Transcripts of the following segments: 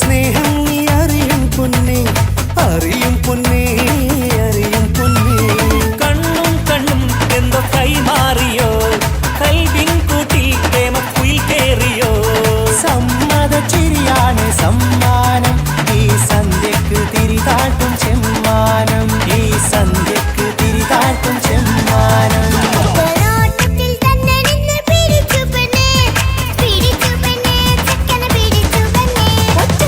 സ്നേഹം നീ അറിയും പൊന്നേ, അറിയും പൊന്നേ, അറിയും പൊന്നേ. കണ്ണും കണ്ണും എന്തോ കൈമാറിയോ, കൽവിൻ കൂട്ടിൽ പ്രേമക്കുയിൽ കേറിയോ. സമ്മത ചിരിയാണ് സമ്മാനം, ഈ സന്ധ്യക്ക് തിരിതാട്ടും ചെമ്മാനം, ഈ സന്ധ്യക്ക് തിരിതാട്ടും ചെമ്മാനം. ഒറ്റ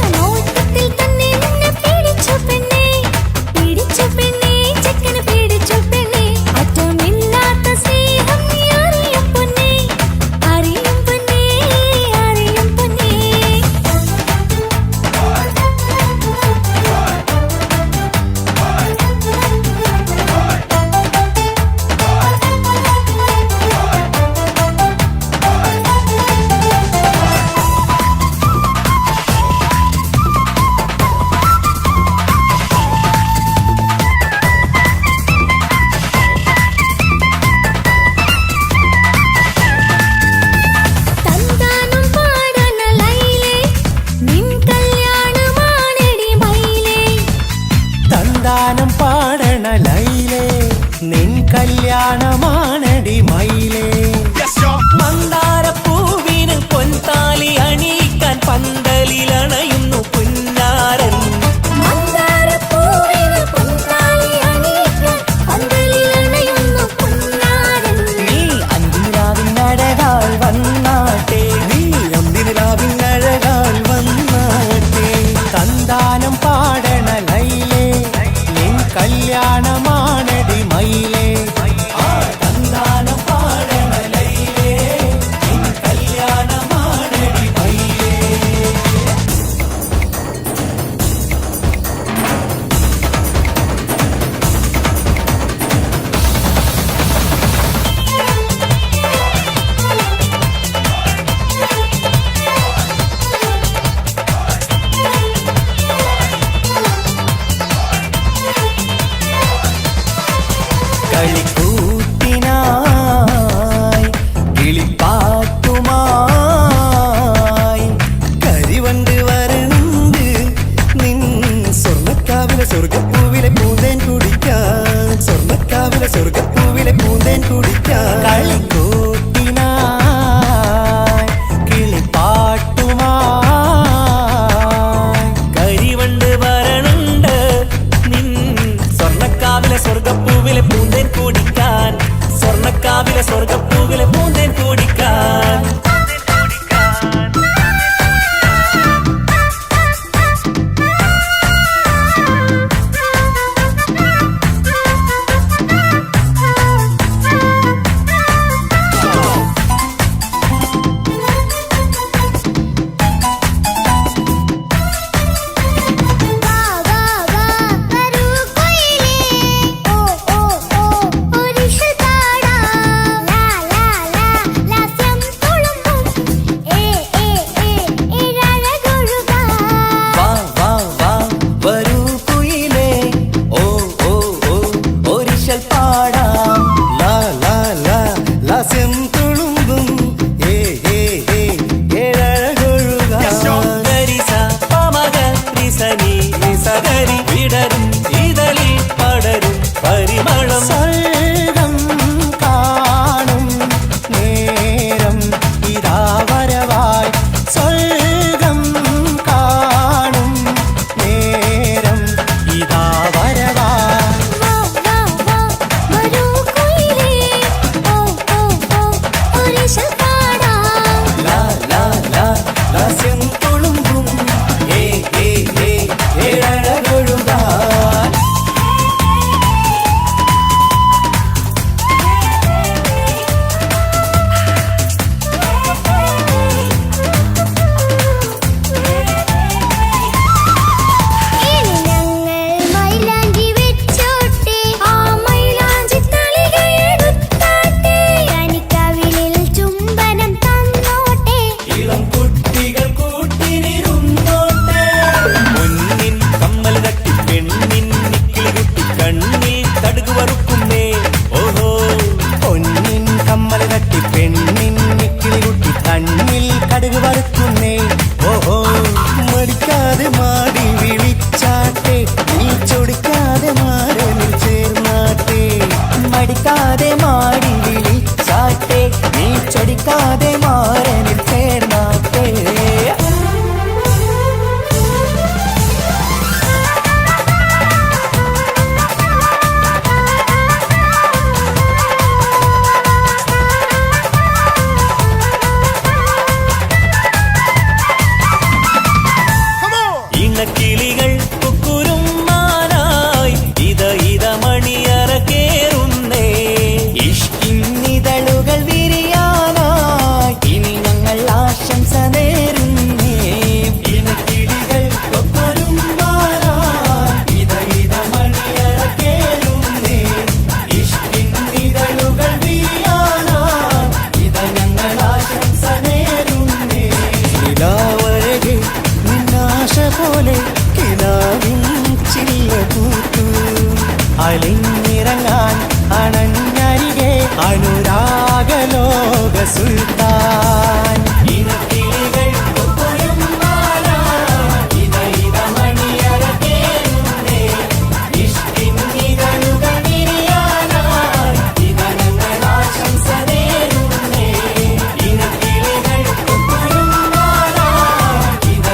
പോകാതെ മാറനിൽ തേടാത്തേ. ഇണക്കിളികൾ കുക്കുരുമാനായി ഇത മണിയറ കേറുന്നേ. ഇഷ്കിന്നിതളുകൾ വിരിയാനായി ഇനി ഞങ്ങൾ ആശംസ നേരുന്നേ. ഇണക്കിളികൾ കുക്കുരുമാനായി ഇത മണിയറ കേറുന്നേ. ഇഷ്കിന്നിതളുകൾ വിരിയാനായി ഇത ഞങ്ങൾ ആശംസ നേരുന്നേ. നിലാവഴകെ നിന്നാശ പോലെ കിനാവിൻ ചില്ല പൂത്തു അലിഞ്ഞിറങ്ങാൻ അണഞ്ഞരികെ അനുരാഗലോക സുൽത്താൻ. ഇണക്കിളികൾ കൊക്കൊരുമ്പാനായി ഇത മണിയറ കേറുന്നേ. ഇഷ്കിന്നിതളുകൾ വിരിയാനായി ഇത ഞങ്ങൾ ആശംസ നേരുന്നേ. ഇണക്കിളികൾ കൊക്കൊരുമ്പാനായി ഇത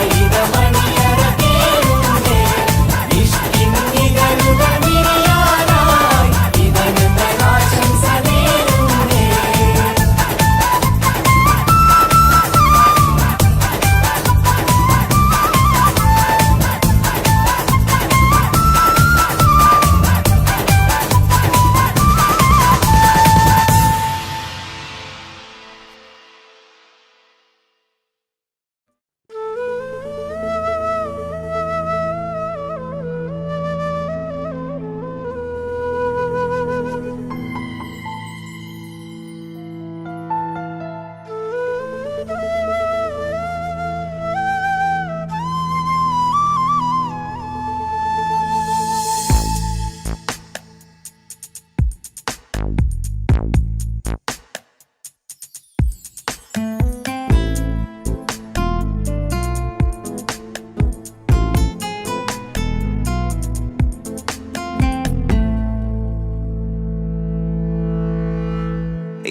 മണിയറ കേറുന്നേ. ഇഷ്കിന്നിതളുകൾ വിരിയാനായി ഇത ഞങ്ങൾ ആശംസ നേരുന്നേ.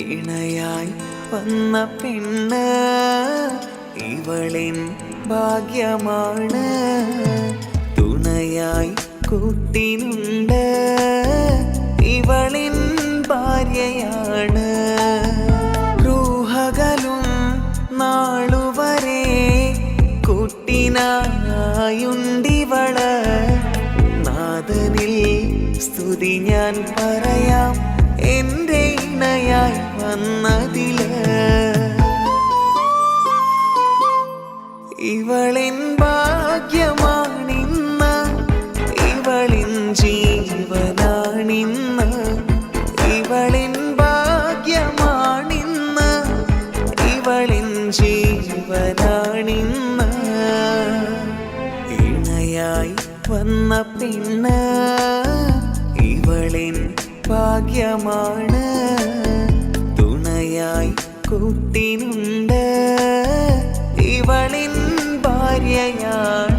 ഇണയായി വന്ന പെണ്ണ് ഇവളിൻ ഭാഗ്യമാണ്. തുണയായി കൂട്ടിനുണ്ട് ഇവളിൻ ഭാര്യയാണ്. റൂഹകലും നാളുവരെ കൂട്ടിനായുണ്ടിവള്. നാദനിൽ സ്തുതി ഞാൻ പറയാം എന്റെ ഇണയായി വന്നതില്. ഇവളിൻ ഭാഗ്യമാണിന്ന് ഇവളിൻ ജീവനാണിന്ന്. ഇവളിൻ ഭാഗ്യമാണിന്ന് ഇവളിൻ ജീവനാണിന്ന്. ഇണയായി വന്ന പെണ്ണ് ഇവളിൻ ഭാഗ്യമാണ്. തുണയായി കൂട്ടിനുണ്ട് ഇവളിൻ ഭാര്യയാണ്.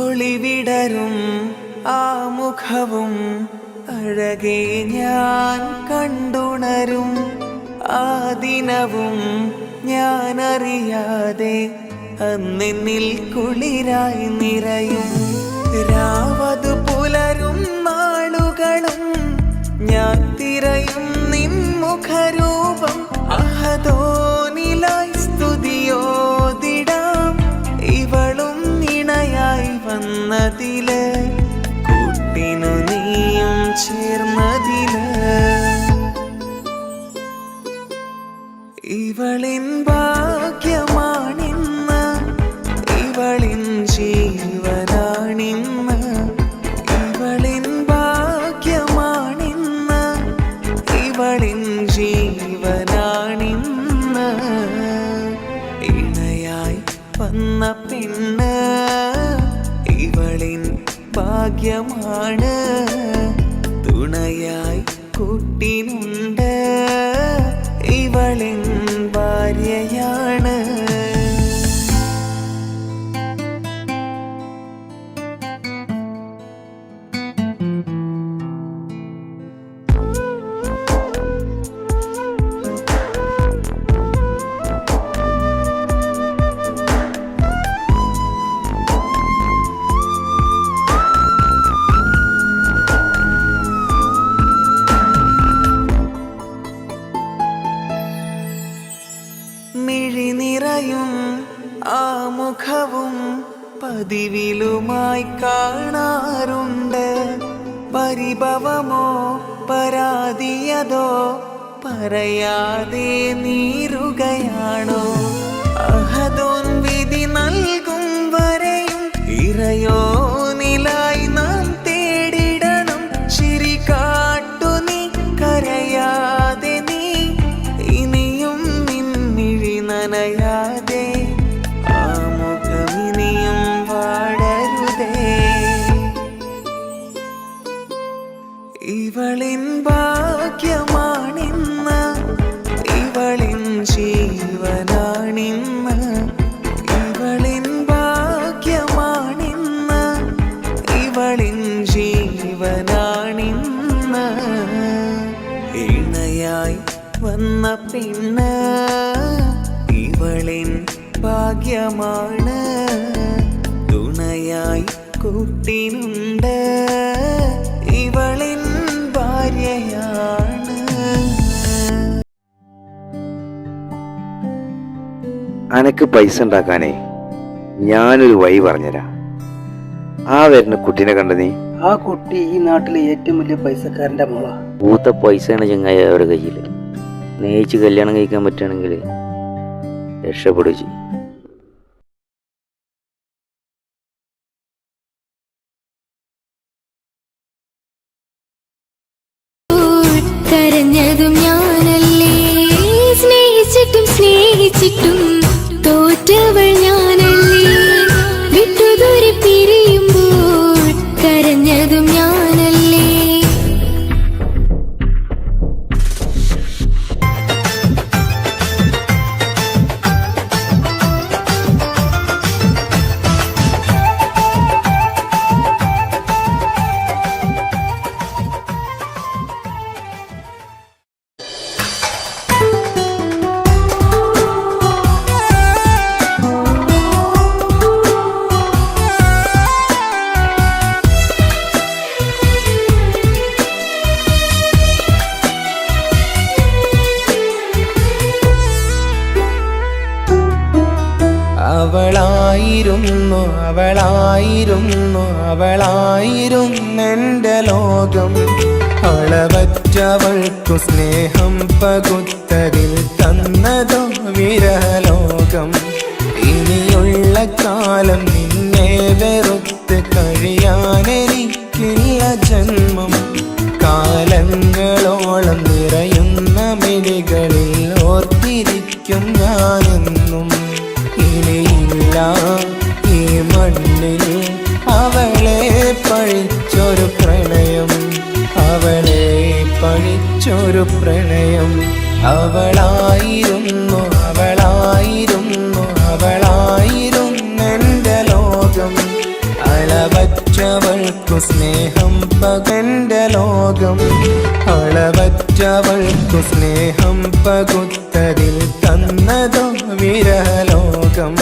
ഒളിവിടരും ആ മുഖവും അഴകെ ഞാൻ കണ്ടുണരും. ആ ദിനവും ഞാനറിയാതെ അന്നെന്നിൽ കുളിരായി നിറയും. രാവതു പുലരും നാളുകളും ഞാൻ തിരയും നിൻ മുഖരൂപം. അഹദോനിലായി സ്തുതിയോതിടാം ഇവളും ഇണയായി വന്നതില്. കൂട്ടിനു നീയും ചേർന്നതില്. ഇവളിൻ ഭാഗ്യമാണിന്ന് ഇവളിൻ ജീവനാണിന്ന്. ഇവളിൻ ഭാഗ്യമാണിന്ന് ഇവളിൻ ജീവനാണിന്ന്. വന്ന പെണ്ണ് ഇവളിൻ ഭാഗ്യമാണ്. തുണയായി കൂട്ടിനുണ്ട് ഇവളിൻ ഭാര്യയാണ്. മിഴിനിറയും ആ മുഖവും പതിവിലുമായി കാണാറുണ്ട്. പരിഭവമോ പരാതിയതോ പറയാതെ നീറുകയാണോ? അഹദോൻ വിധി നൽകും വരെയും ഇറയോനിലായി നാം തേടിടണം. ചിരി കാട്ടു നീ കരയാതെ നീ ഇനിയും നിൻമിഴി നനയാതെ. ആ മുഖമിനിയും വാടരുതേ. ഇവളിൻ ഭാഗ്യമാണിന്ന് ഇവളിൻ ജീവനാണിന്ന്. ഇവളിൻ ഭാഗ്യമാണിന്ന് ഇവളിൻ ജീവനാണിന്ന്. ഇണയായി വന്ന പെണ്ണ് ഇവളിൻ ഭാഗ്യമാണ്. തുണയായി കൂട്ടിനുണ്ട് ഇവളിൻ ഭാര്യയാണ്. അനക്ക് പൈസ ഉണ്ടാക്കാനേ ഞാനൊരു വഴി പറഞ്ഞുതരാം. ആ വരുന്ന കുട്ടീനെ കണ്ട നീ? ആ കുട്ടി ഈ നാട്ടിലെ ഏറ്റവും വലിയ പൈസക്കാരന്റെ മോളാ. പൂത്ത പൈസയാണ് ചങ്ങായി അവരുടെ കയ്യിൽ. സ്നേഹിച്ച് കല്യാണം കഴിക്കാൻ പറ്റുകയാണെങ്കിൽ രക്ഷപ്പെടുക ചെയ്യും. കരഞ്ഞതും ഞാനല്ലേ, സ്നേഹിച്ചിട്ടും സ്നേഹിച്ചിട്ടും തോറ്റവൾ ഞാനല്ലേ. വിട്ടുദൂരെ പിരിയുമ്പോൾ കരഞ്ഞതും ഞാനല്ലേ. അവളായിരുന്നു അവളായിരുന്നു അവളായിരുന്നെൻ്റെ ലോകം. അളവറ്റവൾക്കു സ്നേഹം പകുത്തതിൽ തന്നതോ വിരലോകം. ഇനിയുള്ള കാലം നിന്നെ വെറുത്ത് കഴിയാനെനിക്കില്ല ജന്മം. കാലങ്ങളോളം നിറയുന്ന മിഴികളിൽ ഓർത്തിരിക്കും ഞാനെന്നും. ഇനിയില്ല ഈ മണ്ണിൽ അവളെ പഴിച്ചൊരു പ്രണയം, അവളെ പഴിച്ചൊരു പ്രണയം. അവളായിരുന്നു അവളായിരുന്നു അവളായിരുന്നെൻ്റെ ലോകം. അളവറ്റവൾക്കു സ്നേഹം പകന്റെ ലോകം. അളവറ്റവൾക്കു സ്നേഹം പകുത്തതിൽ തന്നതോ വിരലോകം.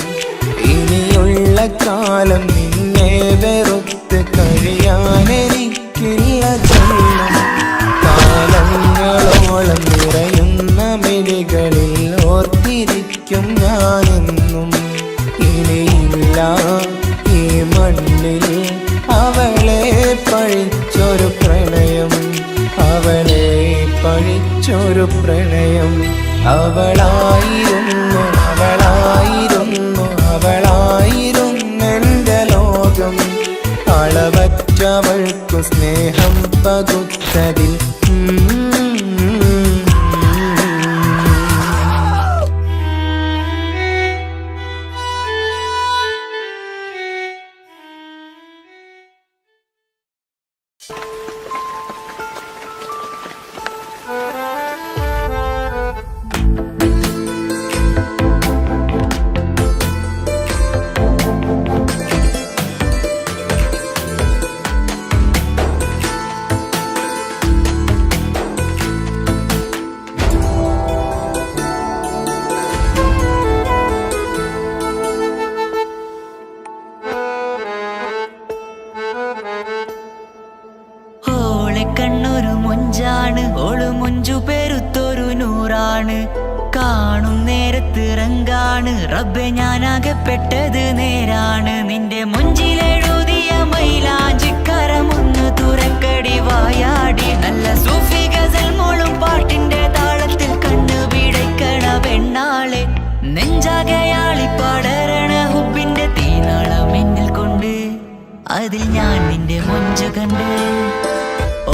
ഇനിയുള്ള കാലം നിന്നെ വെറുത്ത് കഴിയാനെനിക്കില്ല ജന്മം. കാലങ്ങളോളം നിറയുന്ന മിഴികളിൽ ഓർത്തിരിക്കും ഞാനെന്നും. ഇനിയില്ല ഈ മണ്ണിൽ അവളെ പഴിച്ചൊരു പ്രണയം, അവളെ പഴിച്ചൊരു പ്രണയം. അവളായിരുന്നു അവളായിരുന്നു അവളായിരുന്നെൻ്റെ ലോകം. അളവറ്റവൾക്കു സ്നേഹം പകുത്തതിൽ മൊഞ്ചാണ് റബ്ബെ ഞാനാകപ്പെട്ടത് നേരാണ്. നിന്റെ മൊഞ്ചിലെഴുതിയ മൈലാഞ്ചിക്കരമൊന്ന് തുറക്കടി വായാടി. നല്ല സൂഫി ഗസൽ മോളും പാട്ടിന്റെ താളത്തിൽ കണ്ണു പിടയ്ക്കണ പെണ്ണാളെ. നെഞ്ചാകയാളി പടരണ ഹുബിന്റെ തീനാളം എന്നിൽ കൊണ്ട് അതിൽ ഞാൻ നിന്റെ മൊഞ്ചു കണ്ട്.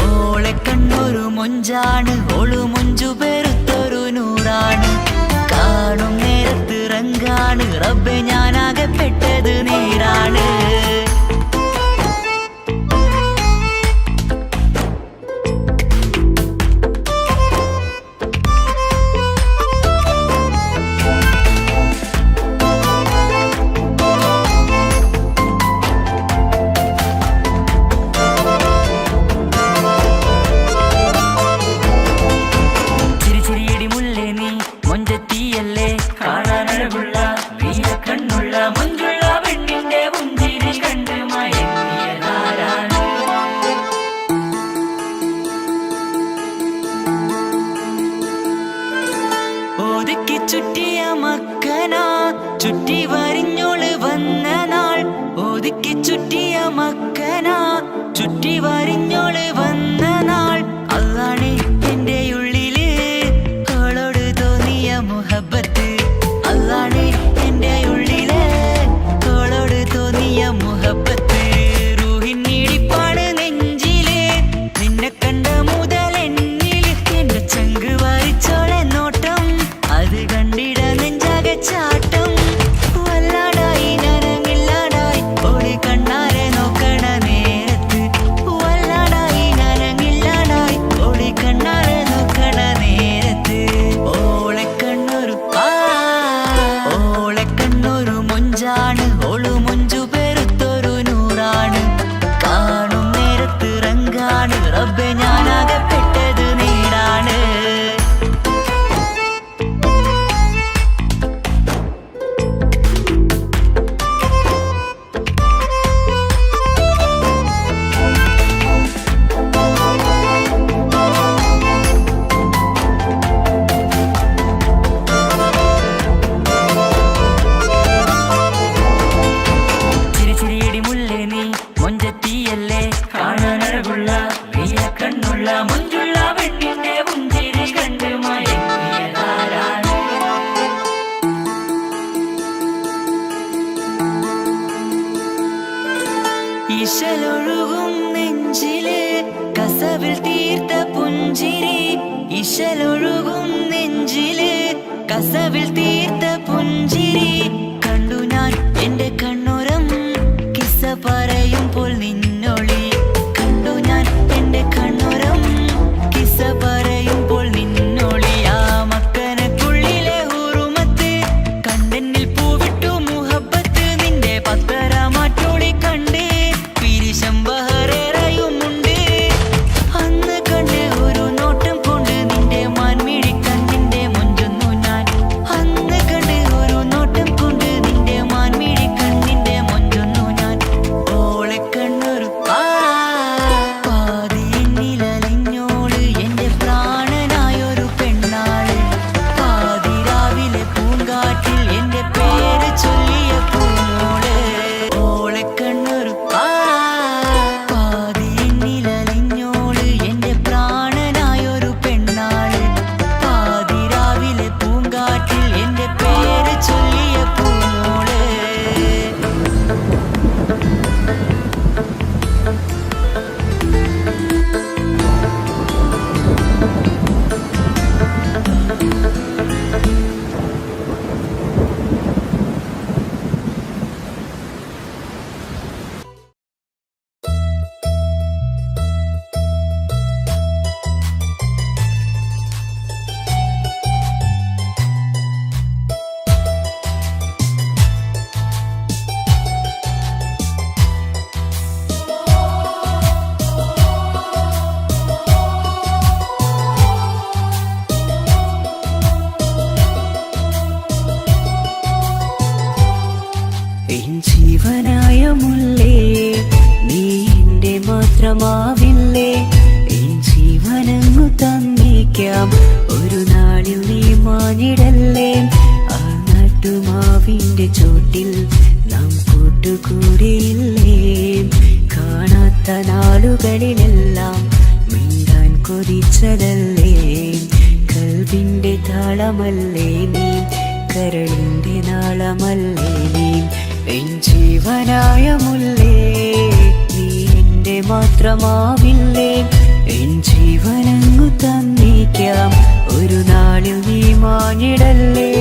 ഓളെ കണ്ണൊരു മൊഞ്ചാണ് ഓളു മൊഞ്ചു പെരുത്തൊരു നൂറാണ്. കാണും നേരത്ത് റങ്കാണ് റബ്ബെ ഞാനാകപ്പെട്ടത് നേരാണ്. ഒതുക്കി ചുറ്റിയ മക്കന ചുറ്റി വരിഞ്ഞോള് വന്ന നാൾ. ഒതുക്കി ചുറ്റിയ മക്കന ചുറ്റി വരിഞ്ഞോള് വന്ന നാൾ. അതാണ് എന്റെ ഉള്ളില് അവളോട് തോന്നിയ മുഹബത്ത്. അതാണ് എന്റെ ഉള്ളില് അവളോട് തോന്നിയ മുഹബത്ത്. റൂഹിന്നിടിപ്പാണ് നെഞ്ചില് നിന്നെ കണ്ട മുതൽ എന്നില്. എന്റെ ചങ്ക് വായിച്ചോളെ നോട്ടം അത് കണ്ടിട നെഞ്ചാകെ ചാട്ടം. വല്ലാടായി നനങ്ങില്ലാടായി ഓടി കണ്ണാരെ നോക്കണ നേരത്ത്. വല്ലാടായി നനങ്ങില്ലാടായി ഓടി കണ്ണാരെ നോക്കണ നേരത്ത്. ഓളെ കണ്ണൊരു മൊഞ്ചാണ് ഓളു മൊഞ്ചു പെരുത്തൊരു നൂറാണ്. കാണും നേരത്ത് റങ്കാണ് റബ്ബെ ഞാനാകപ്പെട്ടത് നേരാണ്. ചിരിച്ചിരിയടി മുല്ലേ നീ മൊഞ്ചത്തിയല്ലേ കാണാനഴകുള്ള നീയ കണ്ണുള്ള മൊഞ്ചുള്ള പെണ്ണിന്റെ പുഞ്ചിരി കണ്ട് മയങ്ങിയതാരാണ്. ഇശലൊഴുകും നെഞ്ചില് കസവിൽ തീർത്ത പുഞ്ചിരി. ഇശലൊഴുകും നെഞ്ചില് കസവിൽ തീർത്ത പുഞ്ചിരി. കണ്ടു ഞാൻ എന്റെ കണ്ണുരം കിസ്സ പറയുമ്പോൾ നിന്നൊളി. കണ്ടു ഞാൻ എന്റെ കണ്ണുരം കിസ്സ പറയുമ്പോൾ നിന്നൊളി. ആ മക്കനക്കുള്ളിലെ ഹുറുമത്ത് കണ്ടെന്നിൽ പൂവിട്ടു മുഹബത്ത്. നിന്റെ പത്തര മാറ്റോളി കണ്ട് പിരിശം ബഹറേറയുമുണ്ട്. അന്ന് കണ്ട് ഒരു നോട്ടം കൊണ്ട് നിന്റെ മാൻമിഴി കണ്ണിന്റെ മൊഞ്ചൊന്നു ഞാൻ. അന്ന് കണ്ട് ഒരു നോട്ടം കൊണ്ട് നിന്റെ മാൻമിഴി കണ്ണിന്റെ മൊഞ്ചൊന്നു ഞാൻ. ഓളെ കണ്ണൊരു പാതി എന്നിലലിഞ്ഞോള് എന്റെ പ്രാണനായൊരു പെണ്ണാള്. പാതിരാവിലെ പൂങ്കാറ്റിൽ എന്റെ പേര് ചൊല്ലിയ പൂമോള്. ഓളെ കണ്ണൊരു പാതി എന്നിലലിഞ്ഞോള് എന്റെ പ്രാണനായൊരു പെണ്ണാള്. പാതിരാവിലെ പൂങ്കാറ്റിൽ എന്റെ പേര് ചൊല്ലിയ പൂമോള്. എൻ ജീവനായ മുല്ലേ നീ എന്റെ മാത്രമാവില്ലേ. എൻ ജീവനങ്ങു തന്നേക്കാം ഒരു നാളിൽ നീ മാഞ്ഞിടല്ലേ. ആ നട്ട നാട്ടുമാവിന്റെ ചോട്ടിൽ നാം കൂട്ടുകൂടിയില്ലേ കാണാത്ത നാളുകളിലെല്ലാം മിണ്ടാൻ കൊതിച്ചതല്ലേ കൽവിന്റെ താളമല്ലേ നീ കരളിന്റെ നാളമല്ലേ നീ എൻ ജീവനായ മുല്ലേ നീ എന്റെ മാത്രമാവില്ലേ എൻ ജീവനങ്ങു തന്നേക്കാം ഒരു നാളിൽ നീ മാഞ്ഞിടല്ലേ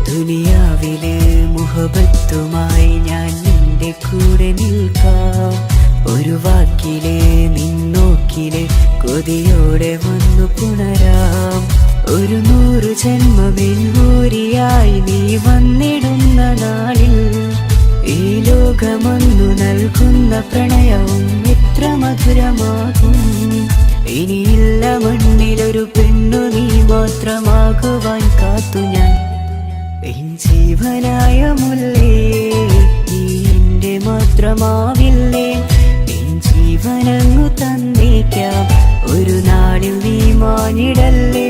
ദുനിയാവിലെ മുഹബത്തുമായി ഞാൻ നിന്റെ കൂടെ നിൽക്കാം ഒരു വാക്കിലെ നിന്നോക്കിലെ കൊതിയോടെ വന്നു പുണരാം ഒരു 100 ജന്മമെന്നൂരിയായി നീ വന്നിടുന്ന നാളിൽ ഈ ലോകമൊന്നു നൽകുന്ന പ്രണയവും എത്ര മധുരമാകും ഇനിയില്ല മണ്ണിലൊരു പെണ്ണു നീ മാത്രമാകുവാൻ കാത്തു ഞാൻ എൻ ജീവനായ മുല്ലേ നീ എന്റെ മാത്രമാവില്ലേ എൻ ജീവനങ്ങു തന്നേക്കാം ഒരു നാളിൽ നീ മാഞ്ഞിടല്ലേ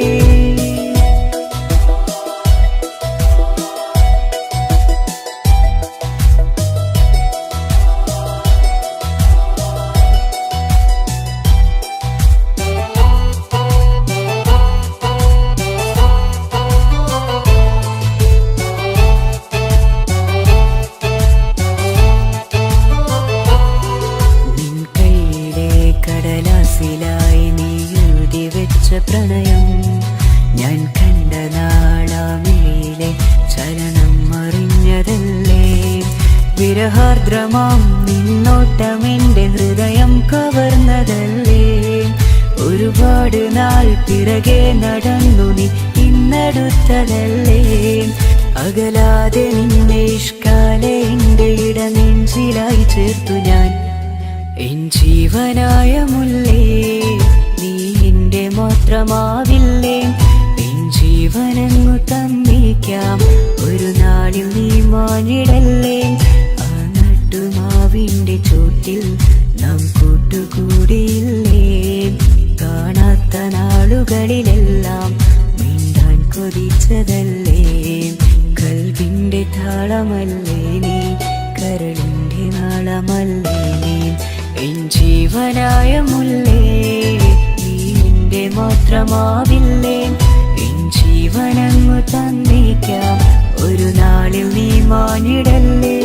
കടലാസിലായി നീ എഴുതി വെച്ച പ്രണയം ഞാൻ കണ്ട നാളാമിഴിയിലെ ചലനം അറിഞ്ഞതല്ലേ വിരഹാർദ്രമാം നിന്നോട്ടം എന്റെ ഹൃദയം കവർന്നതല്ലേ ഒരുപാട് നാൾ പിറകെ നടന്നു നീ ഇന്നടുത്തതല്ലേ അകലാതെ നിന്നെ ഇഷ്കാലെ എന്റെ ഇടനെഞ്ചിലായി ചേർത്തു ഞാൻ എൻ ജീവനായ മുല്ലേ നീ എന്റെ മാത്രമാവില്ലേ എൻ ജീവനങ്ങു തന്നേക്കാം ഒരു നാളിൽ നീ മാഞ്ഞിടല്ലേ ആ നാട്ടുമാവിന്റെ ചോട്ടിൽ നാം കൂട്ടുകൂടിയില്ലേ കാണാത്ത നാളുകളിലെല്ലാം മിണ്ടാൻ കൊതിച്ചതല്ലേ കൽവിന്റെ താളമല്ലേ നീ കരളിന്റെ നാളമല്ലേ നീ എൻ ജീവനായ മുല്ലേ നീ എന്റെ മാത്രമാവില്ലേ എൻ ജീവനങ്ങു തന്നേക്കാം ഒരു നാളിൽ നീ മാഞ്ഞിടല്ലേ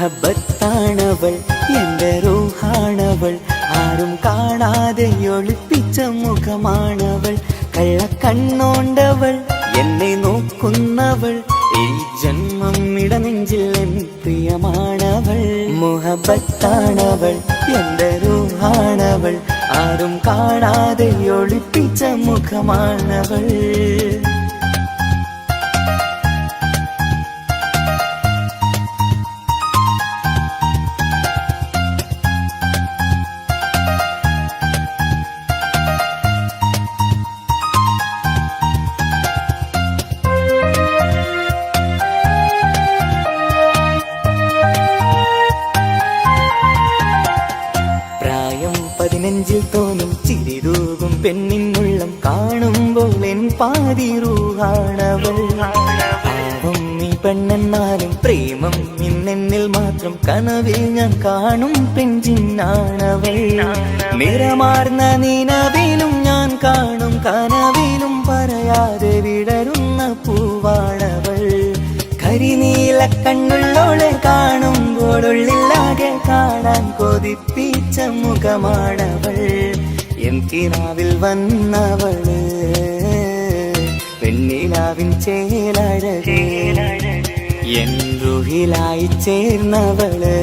മുഹബത്താണവൾ എന്റെ റൂഹാണവൾ ആരും കാണാതെ ഒളിപ്പിച്ച മുഖമാണവൾ കള്ളക്കണ്ണോണ്ടവൾ എന്നെ നോക്കുന്നവൾ ഈ ജന്മം ഇടനെഞ്ചിൽ എൻ പ്രിയമാണവൾ മുഹബത്താണവൾ എന്റെ റൂഹാണവൾ ആരും കാണാതെ ഒളിപ്പിച്ച മുഖമാണവൾ നെഞ്ചിൽ തോന്നും ചിരിതൂകും പെണ്ണിനുള്ളം കാണുമ്പോൾ എൻ പാതി റൂഹാണവൾ പാവം നീ പെണ്ണെന്നാലും പ്രേമം ഇന്നെന്നിൽ മാത്രം കനവിൽ ഞാൻ കാണും പെഞ്ചിന്നാണവൾ നിറമാർന്ന നിലവിലും ഞാൻ കാണും കനവിലും പറയാതെ വിടരുന്ന പൂവാണവൾ കരിനീല കണ്ണുള്ളോളെ കാണുമ്പോഴുള്ളിലാകെ കാണാൻ കൊതിപ്പിച്ച മുഖമാണവൾ. എൻ കിനാവിൽ വന്നവള് പെണ്ണിലാവിൻ ചേലഴകേ, എൻ റുഹിലായി ചേർന്നവള്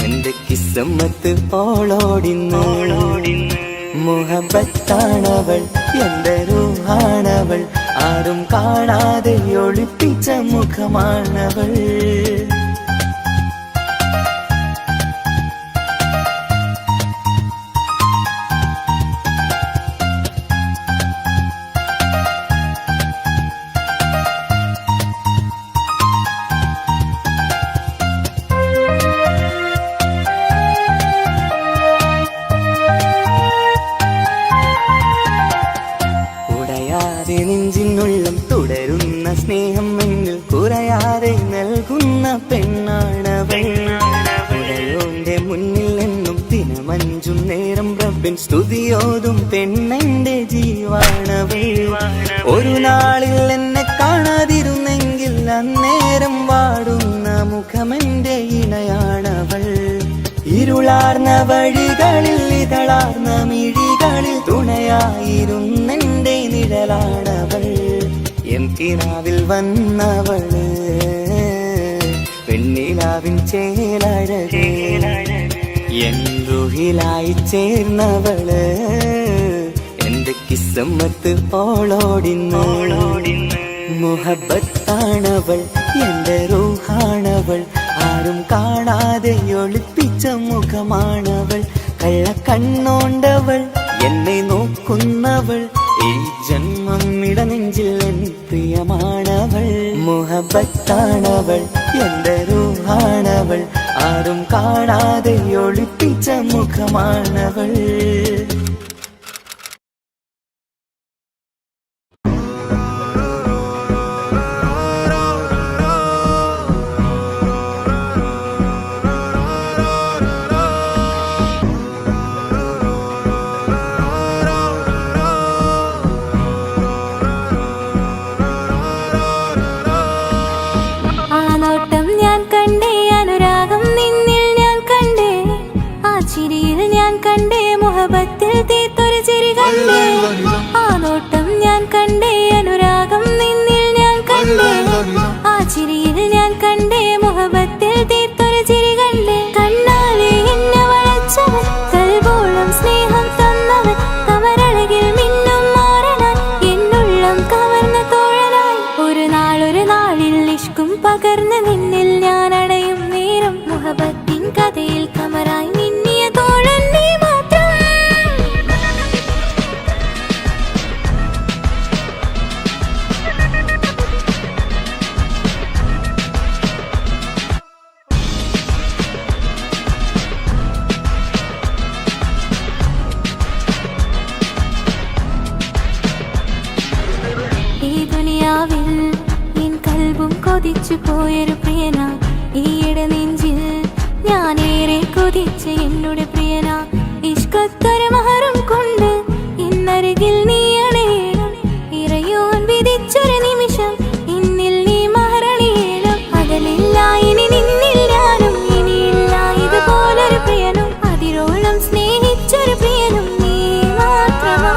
എന്റെ കിസ്മത്ത് പോളോടിന്ന്. മുഹബത്താണവൾ എന്റെ റൂഹാണവൾ, ആരും കാണാതെ ഒളിപ്പിച്ച മുഖമാണവൾ. നെഞ്ചിനുള്ളം തുടരുന്ന സ്നേഹം എന്നിൽ കുറയാതെ നൽകുന്ന പെണ്ണാണവൾ. പുഴയോന്റെ മുന്നിൽ എന്നും ദിനമഞ്ചും നേരം റബ്ബിൻ സ്തുതിയോതും പെണ്ണെന്റെ ജീവാണവൾ. ഒരു നാളിൽ എന്നെ കാണാതിരുന്നെങ്കിൽ അന്നേരം വാടുന്ന മുഖമെന്റെ ഇണയാണവൾ. ഇരുളാർന്ന വഴികളിൽ ഇതളാർന്ന മിഴികളിൽ തുണയായിരുന്നെന്റെ നിഴലാണവൾ. എൻ കിനാവിൽ വന്നവള് പെണ്ണിലാവിൻ ചേലഴകേ, എൻ റുഹിലായി ചേർന്നവള് എന്റെ കിസ്മത്ത് പോളോടിന്ന്. മുഹബത്താണവൾ എന്റെ റൂഹാണവൾ, ആരും കാണാതെ ഒളിപ്പിച്ച മുഖമാണവൾ. കള്ളക്കണ്ണോണ്ടവൾ എന്നെ നോക്കുന്നവൾ, ഈ ജന്മം ഇടനെഞ്ചിൽ എൻ പ്രിയമാണവൾ. മുഹബത്താണവൾ എന്റെ റൂഹാണവൾ, ആരും കാണാതെ ഒളിപ്പിച്ച മുഖമാണവൾ. മുഹബത്തിൽ തീർത്തൊരു ചിരി കണ്ടേ, ആ നോട്ടം ഞാൻ കണ്ടേ, അനുരാഗം നിന്നിൽ ഞാൻ കണ്ടേ, ആ ചിരിയിൽ ഞാൻ കണ്ടേ, മുഹബത്തിൽ തീർത്തൊരു ചിരി കണ്ടേ. കണ്ണാലെ എന്നെ വളച്ചവൻ, കൽബോളം സ്നേഹം തന്നവൻ, കമരഴകിൽ മിന്നും മാറനാൻ, എന്നുള്ളം കവർന്ന തോഴനായി. ഒരു നാളിൽ ഇഷ്കും പകർന്ന് നിന്നിൽ ഞാൻ അടയും നേരം, മുഹബത്തിൻ കഥയിൽ കമറായി മിന്നിയ തോഴൻ നീ മാത്രം. എൻ കൽബും കൊതിച്ചു പോയൊരു പ്രിയന, ഈയിടെ നെഞ്ചിൽ ഞാനേറെ കൊതിച്ച എന്നോട് പ്രിയന. ഇഷ്കത്തൊരു മഹറും കൊണ്ട് ഇന്നരികിൽ നീ അണയണം, ഇറയോൻ വിധിച്ചൊരു നിമിഷം ഇന്നിൽ നീ മഹറണിയണം. അകലില്ല ഇനി നിന്നിൽ ഞാനും, ഇനിയില്ല ഇതുപോലൊരു പ്രിയനും, അതിരോളം സ്നേഹിച്ചൊരു പ്രിയനും നീ മാത്രമാ.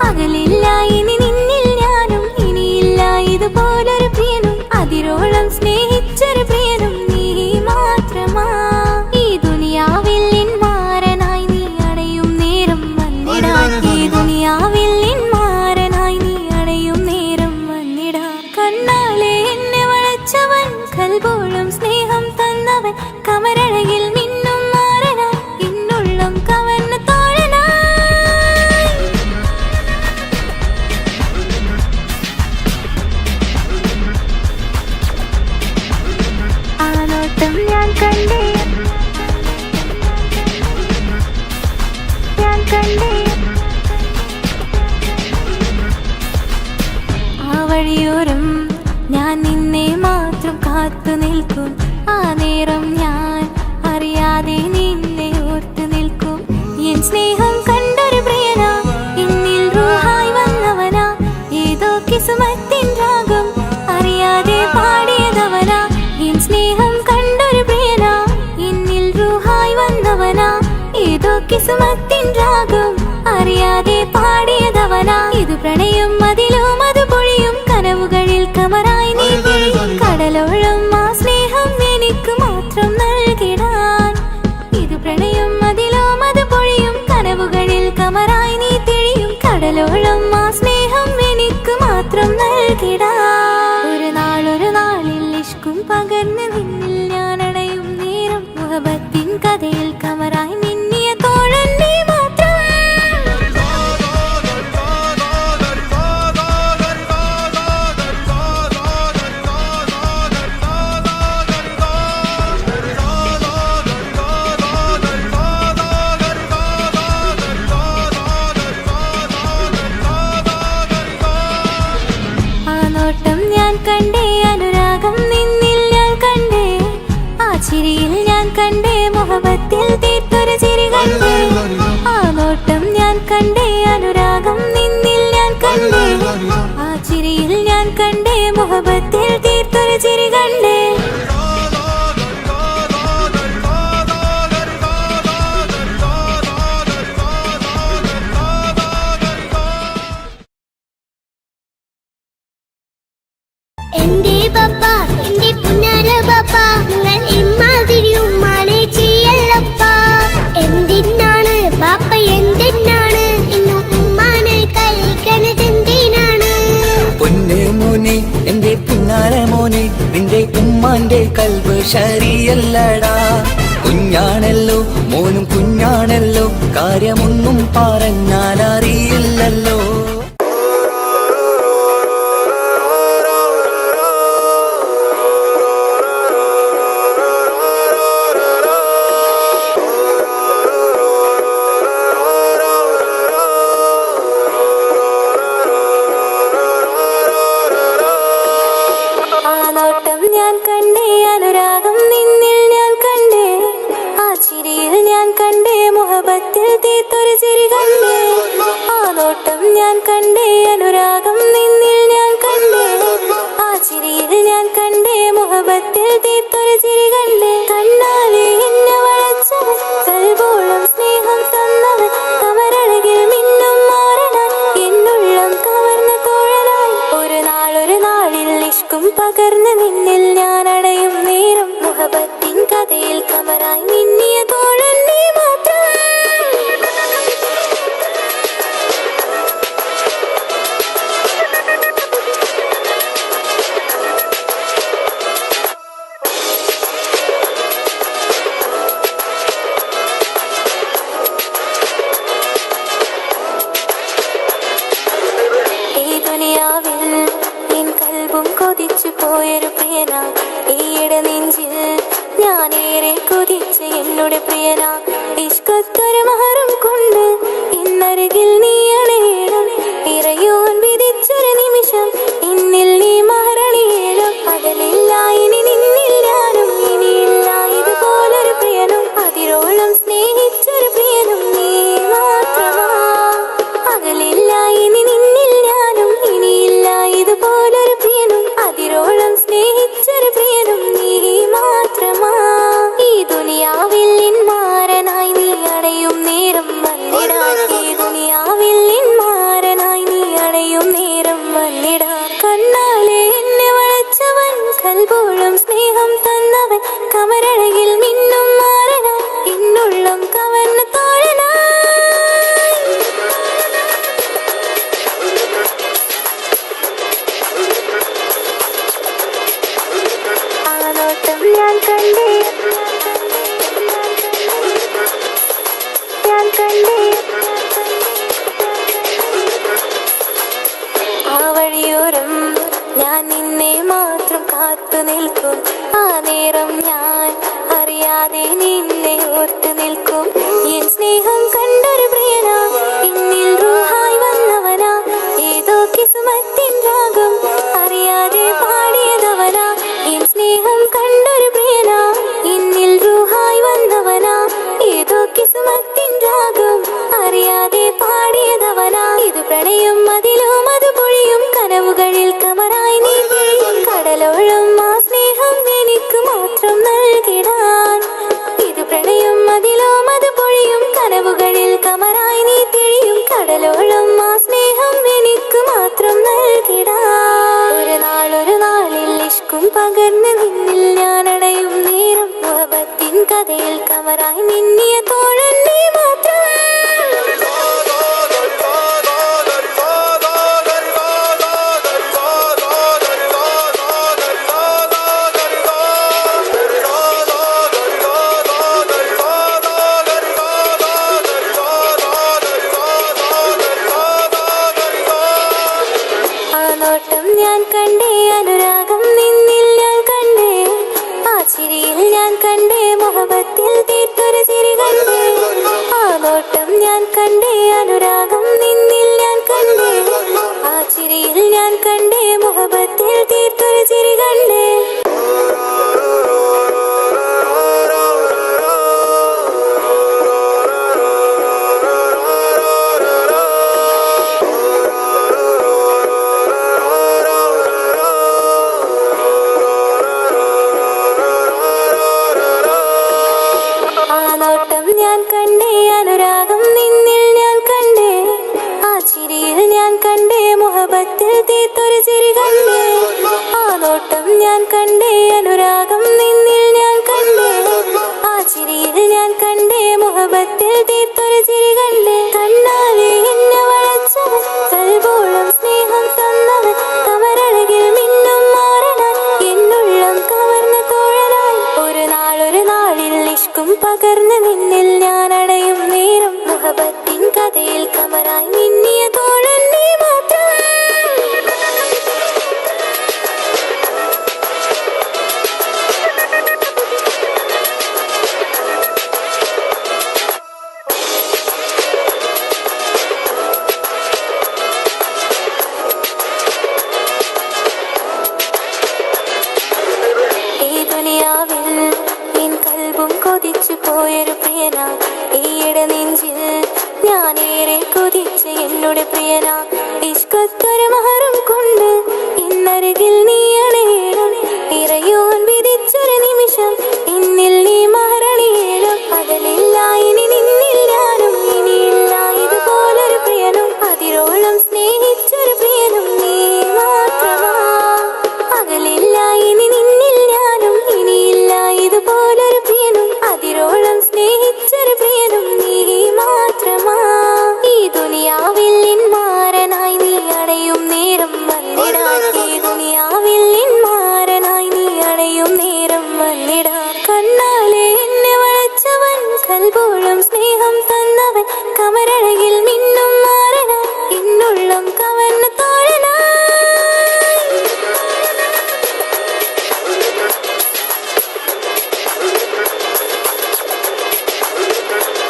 അകലില്ല ഇനി നിന്നിൽ ഞാനും, ഇനിയില്ല ഇതുപോലൊരു പ്രിയനും, അതിരോളം സ്നേഹിച്ചൊരു പ്രിയനും നീ മാത്രമാ. ഈ ദുനിയാവിൽ എൻ മാരനായി നീ അടയും നേരം വന്നിടാൻ, ഈ ദുനിയാവിൽ എൻ മാരനായി നീ അടയും നേരം വന്നിടാൻ. കണ്ണാലെ എന്നെ വളച്ചവൻ, കൽബോളം സ്നേഹം തന്നവൻ, കമരഴകിൽ മിന്നും മാറനായി, എന്നുള്ളം കവർന്ന തോഴനായി. ആ നോട്ടം ഞാൻ കണ്ടേ, ഞാൻ കണ്ടേ, ആ വഴിയോരം ഞാൻ നിന്നെ മാത്രം കാത്തു നിൽക്കും, ആ നേരം ഞാൻ അറിയാതെ നിന്നെ ഓർത്തു നിൽക്കും. എൻ സ്നേഹം കണ്ടൊരു പ്രിയന, എന്നിൽ റൂഹായി വന്നവനാ, ഏതോ കിസ്മത്തിൻ രാഗം അറിയാതെ ഇത് പ്രണയം അതിലും അത് പൊഴിയും കനവുകളിൽ കമറായി നീ തെളിയും കടലോളം ആ സ്നേഹം എനിക്ക് മാത്രം നൽകിടാൻ ഇത് പ്രണയം അതിലും അത് പൊഴിയും കനവുകളിൽ കമറായി നീ തെളിയും കടലോളം ആ സ്നേഹം എനിക്ക് മാത്രം നൽകിടാൻ ഒരു നാളിൽ ഇഷ്കും പകർന്ന് നിന്നിൽ ഞാൻ അടയും നേരം മുഹബത്തിൻ കഥയിൽ കമറായി നിന്നിയ തോഴൻ നീ മാത്രം ആ നോട്ടം ഞാൻ കണ്ടേ അനുരാഗം നിന്നിൽ ഞാൻ കണ്ടേ ആ ചിരിയിൽ ഞാൻ കണ്ടേ മുഹബത്തിൽ തീർത്തൊരു ചിരി കണ്ടേ ആ നോട്ടം ഞാൻ കണ്ടേ അനുരാഗം നിന്നിൽ ഞാൻ കണ്ടേ ആ ചിരിയിൽ ഞാൻ കണ്ടേ മുഹബത്തിൽ തീർത്തൊരു ചിരി കണ്ടേ എന്റെ പപ്പ എന്റെ പുന്നാര പപ്പ നിങ്ങൾ ഇമ്മാതിരി ഉമ്മാനെ ചെയ്യല്ലപ്പ എന്തിനാണ് പാപ്പ എന്തിനാണ് ഇന്ന് ഉമ്മാനെ കഴിക്കണതെന്തിനാണ് പൊന്നെ മോനെ എന്റെ പിന്നാലെ മോനെ നിന്റെ ഉമ്മാന്റെ കൽബ് ശരിയല്ലടാ കുഞ്ഞാണല്ലോ മോനും കുഞ്ഞാണല്ലോ കാര്യമൊന്നും പറഞ്ഞാൽ അറിയില്ലല്ലോ ആ നോട്ടം ഞാൻ കണ്ടേ അനുരാഗം നിന്നിൽ ഞാൻ കണ്ടേ ആ ചിരിയിൽ ഞാൻ കണ്ടേ മുഹബത്തിൽ തീർത്തൊരു ചിരി കണ്ടേ ആ നോട്ടം ഞാൻ കണ്ടേ അനുരാഗം നിന്നിൽ ഞാൻ കണ്ടേ ആ ചിരിയിൽ ഞാൻ കണ്ടേ മുഹബത്തിൽ തീർത്തൊരു ചിരി കണ്ടേ കണ്ണാലെ എന്നെ വളച്ചവൻ കൽബോളം സ്നേഹം തന്നവൻ കമരഴകിൽ മിന്നും മാറനാൻ എന്നുള്ളം കവർന്ന തോഴനായി ഒരു നാളിൽ ഇഷ്കും പകർന്ന് നിന്നിൽ ഞാൻ അടയും നേരം മുഹബത്തിൻ കഥയിൽ കമറായി നിന്നിയ തോഴൻ നീ മാത്രം ഈ ദുനിയാവിൽ എൻ കൽബും കൊതിച്ചു പോയൊരു പ്രിയന ഈയിടെ നെഞ്ചിൽ ഞാനേറെ കൊതിച്ച് എന്നോട് പ്രിയന ഇഷ്കത്തൊരു മഹറും കൊണ്ട് ഇന്നരികിൽ നീ അണയണം ഇറയോൻ വിധിച്ചൊരു നിമിഷം ഇന്നിൽ നീ മഹറണിയേണം അകലില്ല ഇനി നിന്നിൽ ഞാനും ഇനിയില്ല ഇതുപോലൊരു പ്രിയനും അതിരോളം സ്നേഹിച്ചൊരു പ്രിയനും നീ മാത്രമാ അകലില്ല ഇനി നിന്നിൽ ഞാനും ഇനിയില്ല ഇതുപോലൊരു പ്രിയനും അതിരോളം സ്നേഹിച്ചൊരു പ്രിയനും നീ മാത്രമാ ഈ ദുനിയാവിൽ മാരനായി നീ അടയും നേരം വന്നിടാൻ ഈ ദുനിയാവിൽ മാരനായി നീ അടയും നേരം വന്നിടാൻ കണ്ണാലെ എന്നെ വളച്ചവൻ കൽബോളം സ്നേഹം തന്നവൻ കമരഴകിൽ മിന്നും മാറനാൻ എന്നുള്ളം കവർന്ന തോഴനായി ആ നോട്ടം ഞാൻ കണ്ടേ ഞാൻ കണ്ടേ ആ വഴിയോരം ഞാൻ നിന്നെ മാത്രം കാത്തു നിൽക്കും ആ നേരം ഞാൻ അറിയാതെ നിന്നെ ഓർത്തു നിൽക്കും എൻ സ്നേഹം കണ്ടൊരു പ്രിയനാ എന്നിൽ റൂഹായി വന്നവനാ ഏതോ കിസ്മത്തിൻ രാഗം അറിയാതെ പാടിയതവനാ എൻ സ്നേഹം കണ്ടൊരു പ്രിയനാ എന്നിൽ റൂഹായി വന്നവനാ ഏതോ കിസ്മത്തിൻ രാഗം അറിയാതെ പാടിയതവനാ ഇത് പ്രണയം അതിലും അത് പൊഴിയും കനവുകളിൽ കമറായി നീ തെളിയും കടലോളം ആ സ്നേഹം എനിക്ക് മാത്രം നൽകിടാൻ ഇത് പ്രണയം അതിലും അത് പൊഴിയും കനവുകളിൽ ചിരിയിൽ ഞാൻ കണ്ടേ മുഹബത്തിൽ തീർത്തൊരു ചിരി കണ്ടേ ആ നോട്ടം ഞാൻ കണ്ടേ അനുരാഗം നിന്നിൽ ഞാൻ കണ്ടേ ആ ചിരിയിൽ ഞാൻ കണ്ടേ മുഹബത്തിൽ തീർത്തൊരു ചിരി കണ്ടേ ഞാൻ കണ്ടേ അനുരാഗം നിന്നിൽ ഞാൻ കണ്ടേ ആ ചിരിയിൽ ഞാൻ കണ്ടേ മുഹബത്തിൽ തീർത്തൊരു ചിരി കണ്ടേ ആ നോട്ടം ഞാൻ കണ്ടേ അനുരാഗം നിന്നിൽ ഞാൻ കണ്ടേ ആ ചിരിയിൽ ഞാൻ കണ്ടേ മുഹബത്തിൽ തീർത്തൊരു ചിരി കണ്ടേ കണ്ണാലെ എന്നെ വളച്ചവൻ കൽബോളം സ്നേഹം തന്നവൻ കമരഴകിൽ മിന്നും മാറനാൻ എന്നുള്ളം കവർന്ന തോഴനായി ഒരു നാളിൽ ഇഷ്കും പകർന്ന് നിന്നിൽ ഞാൻ അടയും നേരം മുഹബത്തിൻ കഥയിൽ കമറായി മിന്നിയ തോഴൻ നീ മാത്രം ഈ ദുനിയാവിൽ എൻ കൽബും കൊതിച്ചു പോയൊരു പ്രിയന ഈയിടെ നെഞ്ചിൽ ഞാനേറെ കൊതിച്ച് എന്നോട് പ്രിയന ഇഷ്കത്തൊരു മഹറും കൊണ്ട് ഇന്നരികിൽ നീ അണയേണം ഇറയോൻ വിധിച്ചൊരു നിമിഷം ഇന്നിൽ നീ മഹറണിയേണം പകലില്ല ഇനി നിന്നിൽ ഞാനും ഇനിയില്ല ഇതുപോലൊരു പ്രിയനും അതിരോളം സ്നേഹിച്ചൊരു പ്രിയനും നീ മാത്രമാ പകലില്ല ഇനി നിന്നിൽ ഞാനും ഇനിയില്ല ഇതുപോലൊരു പ്രിയനും അതിരോളം സ്നേഹിച്ചൊരു പ്രിയനും നീ മാത്രമാ ഈ ദുനിയാവിൽ മാറനായി നീ അടയും നേരം വന്നിടാൻ ഈ ദുനിയാവിൽ മാറനായി നീ അടയും നേരം വന്നിടാൻ കണ്ണാലെ എന്നെ വളച്ചവൻ കൽബോളം സ്നേഹം തന്നവൻ കമരഴകിൽ മിന്നും മാറനാൻ എന്നുള്ളം കവർന്ന തോഴനായി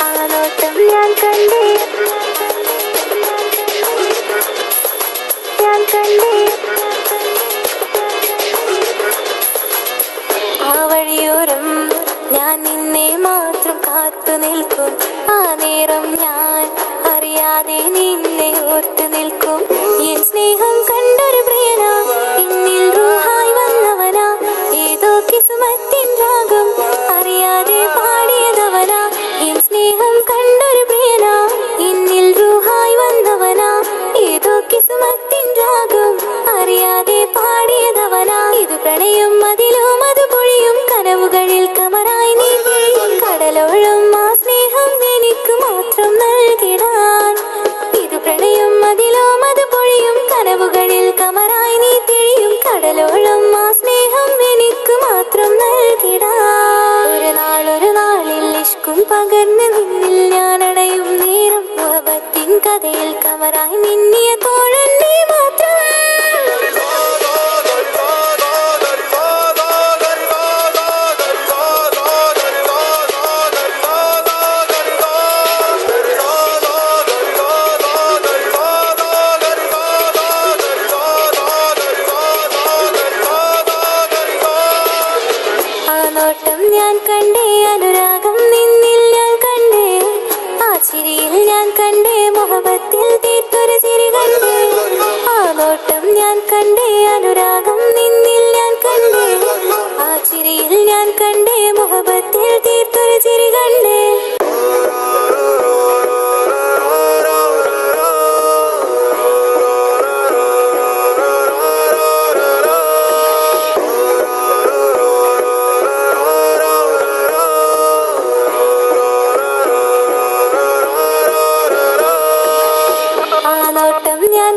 ആ നോട്ടം ഞാൻ കണ്ടേ ഞാൻ കണ്ടേ ആ വഴിയോരം ഞാൻ നിന്നെ മാത്രം കാത്തു നിൽക്കും ആ നേരം ഞാൻ അറിയാതെ നിന്നെ ഓർത്തു നിൽക്കും എൻ സ്നേഹം കണ്ടൊരു പ്രിയനാ എന്നിൽ റൂഹായി വന്നവനാ ഏതോ കിസ്മത്തിൻ രാഗം അറിയാതെ പാടിയതവനാ എൻ സ്നേഹം കണ്ടൊരു പ്രിയനാ എന്നിൽ റൂഹായി വന്നവനാ ഏതോ കിസ്മത്തിൻ രാഗം അറിയാതെ പാടിയതവനാ ഇത് പ്രണയം അതിലും അത് പൊഴിയും കനവുകളിൽ കമറായി നീ കടലോളം ആ സ്നേഹം എനിക്ക് മാത്രം നൽകിടാൻ ഇത് പ്രണയം അതിലും അത് പൊഴിയും കനവുകളിൽ കമറായി നീ തിഴിയും കടലോളം ആ സ്നേഹം എനിക്ക് മാത്രം നൽകിടാൻ ഒരു നാളിൽ ഇഷ്കും പകർന്ന് നിന്നിൽ ഞാൻ അടയും നേരം മുഹബത്തിൻ കഥയിൽ കമറായി മിന്നിയ തോഴൻ നീ മാത്രം ആ നോട്ടം ഞാൻ കണ്ടേ അനുരാഗം നിന്നിൽ ഞാൻ കണ്ടേ ആ ചിരിയിൽ ഞാൻ കണ്ടേ മുഹബത്തിൽ തീർത്തൊരു ചിരി കണ്ടേ ആ നോട്ടം ഞാൻ കണ്ടേ അനുരാഗം നിന്നിൽ ഞാൻ കണ്ടേ ആ ചിരിയിൽ ഞാൻ കണ്ടേ മുഹബത്തിൽ തീർത്തൊരു ചിരി കണ്ടേ ആ നോട്ടം ഞാൻ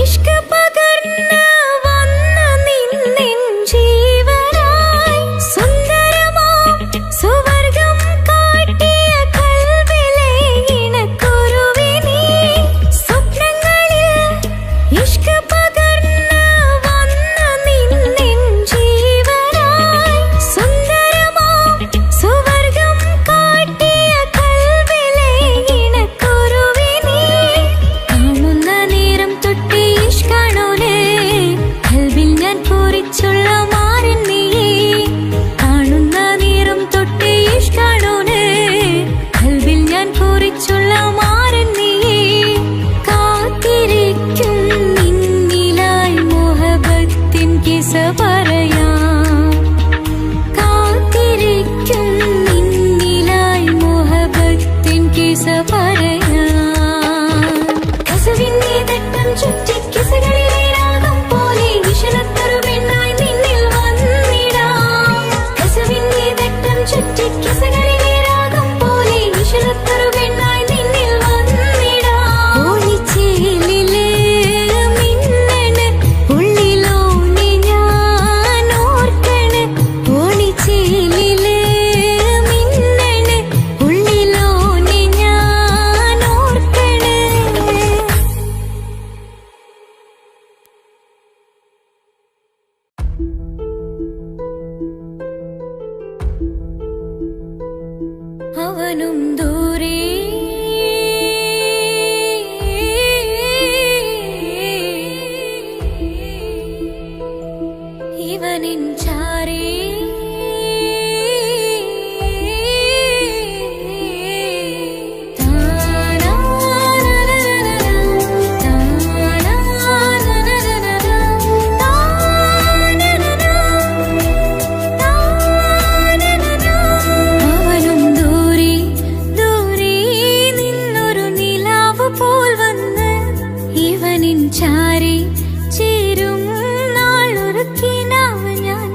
ഇഷ്ക പകർന്ന് വന്ന് നിന്നിൻ ജീവനായി സുന്ദരമാം സുവർഗം കാട്ടിയ കൽവിലെ ഇണക്കുരുവിനീ സ്വപ്നങ്ങളിൽ ഇഷ്ക പകർന്ന് വന്ന് നിന്നിൻ ജീവനായി സുന്ദരമാം സുവർഗം കാട്ടിയ കൽവിലെ ഇണക്കുരുവിനീ കാണുന്ന നേരം തൊട്ട് ഇഷ്കാണോലേ കൽവിൽ ഞാൻ കുറിച്ചുള്ള മാരൻ നീയേ കാണുന്ന നേരം തൊട്ട് ഇഷ്കാണോലേ കൽവിൽ ഞാൻ കുറിച്ചുള്ള മാരൻ നീയേ കാത്തിരിക്കും നിന്നിലായി മോഹബത്തിൻ കിസ പറയാം കാത്തിരിക്കും നിന്നിലായി മോഹബത്തിൻ കിസ പറയാം കസവിന്റെ തട്ടം ചുറ്റി കിസകളിലെ രാഗം പോലെ വിഷലത്തൊരു പെണ്ണായി നിന്നിൽ വന്നിടാം കസവിന്റെ തട്ടം ചുറ്റി കിസകളിലെ രാഗം പോലെ വിഷലത്തൊരു പെണ്ണായി നിന്നിൽ വന്നിടാം ഒളിച്ചേലിലെ മിന്നണ് ഉള്ളിലോനെ ഞാൻ ഓർക്കണ് ഒളിച്ചേലിലെ മിന്നണ് ഉള്ളിലോനെ ഞാൻ ഓർക്കണ് അവനും ദൂരെ ഇവനിൻ ചാരേ അവനും ദൂരെ ദൂരെ നിന്നൊരു നിലാവ് പോൽ വന്ന് ഇവനിൻ ചാരി ചേരും നാളൊരു കിനാവ് ഞാൻ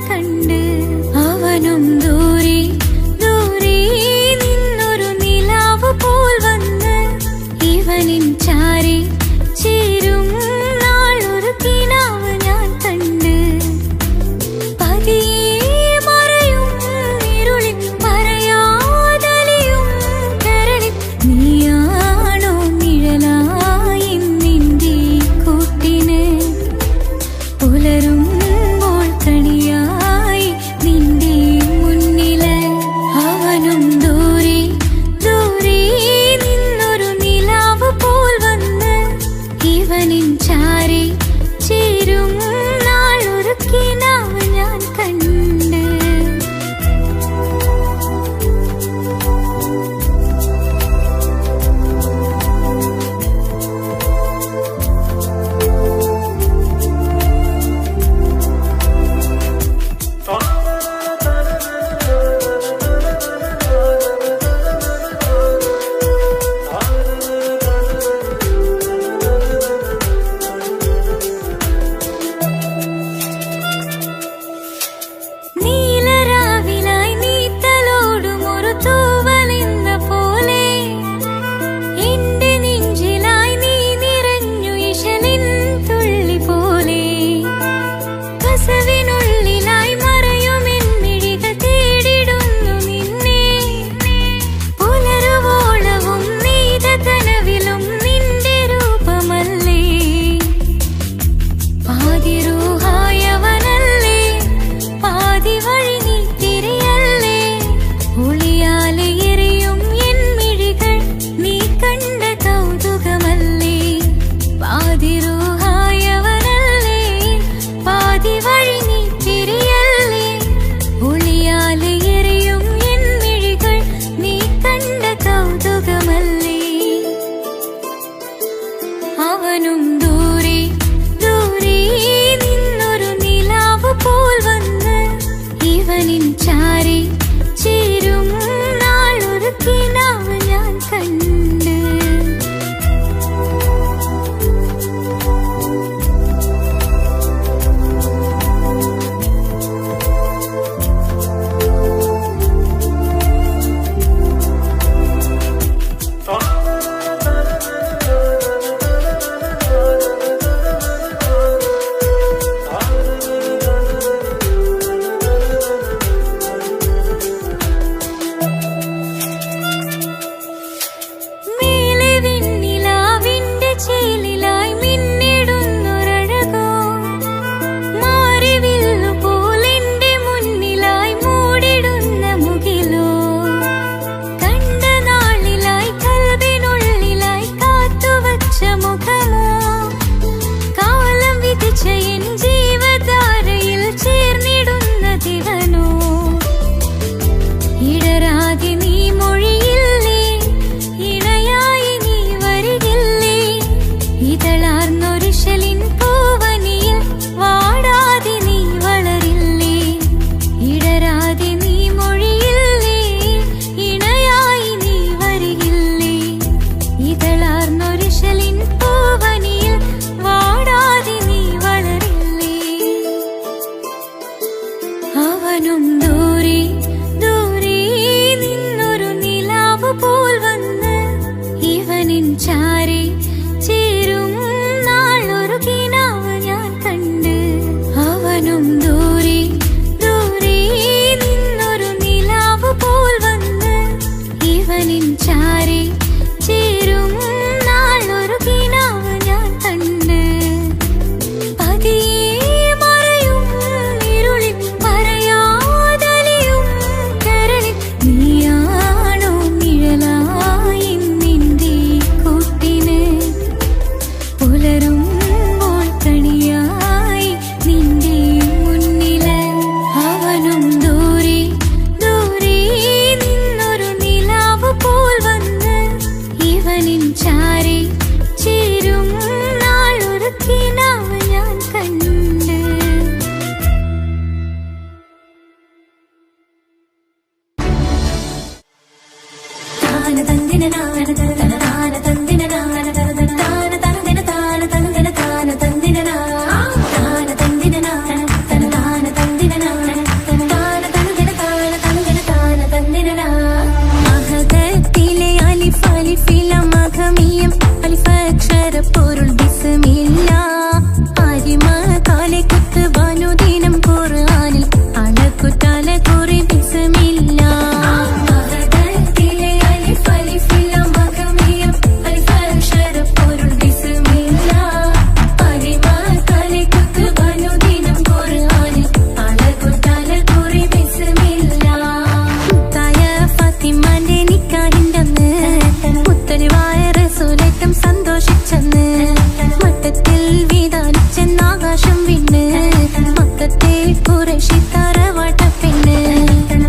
ഖുറൈശി തറവാട്ടപ്പെണ്ണ്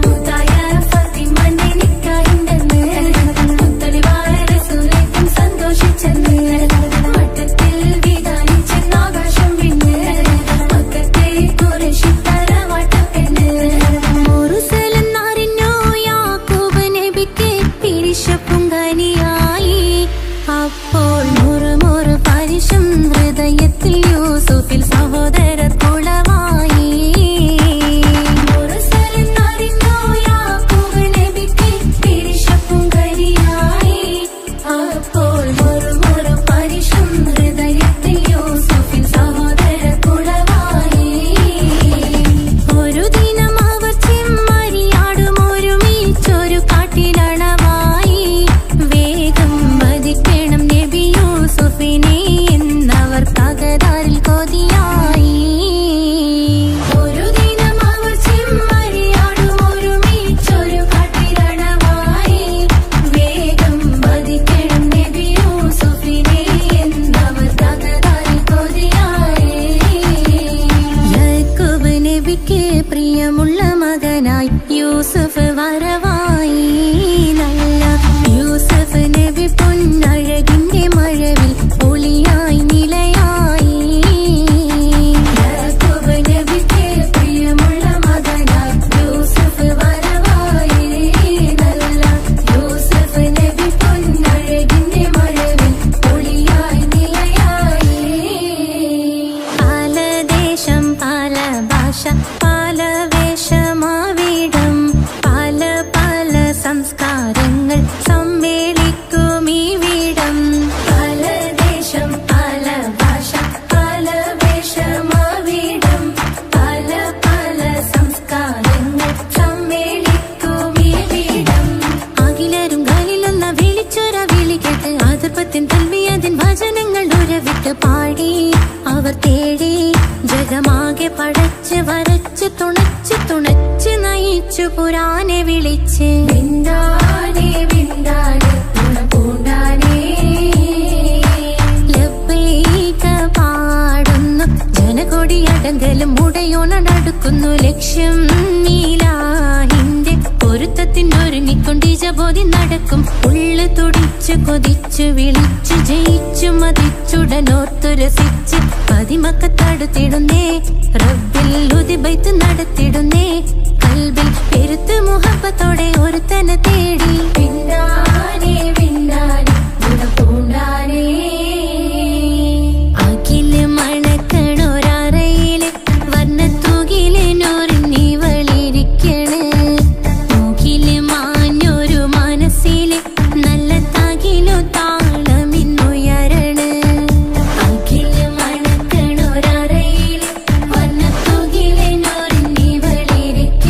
മുത്തായ ഫാത്തിമന്റെ നിക്കാഹിണ്ടെന്ന് മുത്തലിബായ റസൂലേക്കും സന്തോഷിച്ചെന്ന് വട്ടത്തിൽ വിധാനിച്ചെന്ന് ആകാശം വിണ്ണ് മക്കത്തെ ഖുറൈശി തറവാട്ടപ്പെണ്ണ് മുറുസലെന്നറിഞ്ഞു യാക്കൂബ് നബിക്ക് പിരിശപ്പുങ്കനിയായി അപ്പോൾ മുറുമുറു പരിശം ഹൃദയത്തിൽ യൂസുഫിൽ സഹോദരർ കുളവായി മുറുസലെന്നറിഞ്ഞു യാക്കൂബ് നബിക്ക് പിരിശപ്പുങ്കനിയായി അപ്പോൾ മുറുമുറു പരിശം ഹൃദയത്തിൽ യൂസുഫിൽ സഹോദരർ കുളവായി ഒരു ദിനം അവർ ചെമ്മരിയാടും ഒരുമിച്ചൊരു കാട്ടിലണവായി വേഗം വധിക്കണം നബി യൂസുഫിനെ എന്നവർ തകരാറിൽ കൊതിയായി ഒരു ദിനം അവർ ചെമ്മരിയാടും ഒരുമിച്ചൊരു കാട്ടിലണവായി വേഗം വധിക്കണം നബി യൂസുഫിനെ എന്നവർ തകരാറിൽ കൊതിയായി യാക്കൂബ് നബിക്ക് പ്രിയമുള്ള മകനായി യൂസുഫ് വരവായി നല്ല യൂസുഫ് നബി പൊന്നഴകിന്റെ മഴവിൽ ഒളിയായി നിലയായി യാക്കൂബ് നബിക്ക് പ്രിയമുള്ള മകനായി യൂസുഫ് വരവായി നല്ല യൂസുഫ് നബി പൊന്നഴകിന്റെ മഴവിൽ ഒളിയായി നിലയായി പല ദേശം പല ഭാഷ പല വേഷമാവിടം പല പല സംസ്കാരങ്ങൾ സമ്മേളിക്കും ഈ വീടം പല ദേശം പല ഭാഷ പല വേഷമാവിടം പല പല സംസ്കാരങ്ങൾ സമ്മേളിക്കും ഈ വീടം അഖിലരും കാലിലൊന്ന വിളിച്ചൊര വിളി കേട്ട് ആതിർപ്പത്തിൻ തൽവിയതിൻ വചനങ്ങൾ ഉരവിട്ട് പാടി അവർ തേടി ജഗമാകെ പടച്ച് വരച്ച് തുണച്ച് നയിച്ചു പുരാനെ വിളിച്ച് വിന്ദാനെ വിന്ദാനെ പൂണ്ടാനേ ലബ്ബൈക പാടുന്നു ജനകൊടിയടങ്കലും മുടയോണടുക്കുന്നു ലക്ഷ്യം നീലാഹിന്റെ പൊരുത്തത്തിനൊരുങ്ങിക്കൊണ്ടിജബോധി നടക്കും ഉള്ളു തുടിച്ചു കൊതിച്ചു വിളിച്ചു ജയിച്ചു മതിച്ചുടനോർത്തു രസിച്ച് പതിമക്കത്തടുത്തിടുന്നേ റബ്ബിൽ ഉദിബൈത്ത് നടത്തിടുന്നേ കൽബിൽ പെരുത്ത് മുഹബത്തോടെ ഒരുത്തനെ തേടി പിന്നാനെ പിന്നാനെ ഗുണപൂണ്ടാനേ അഖില് മണക്കണൊരറയില് വർണ്ണത്തൂകില് നൂറിനിവളിരിക്കണ് മൂക്കില് മാഞ്ഞൊരു മനസ്സില് നല്ല തകിലു താളമിന്നുയരണ അഖില് മണക്കണൊരറയില് വർണ്ണത്തൂകില് നൂറിനിവളിരിക്കണ്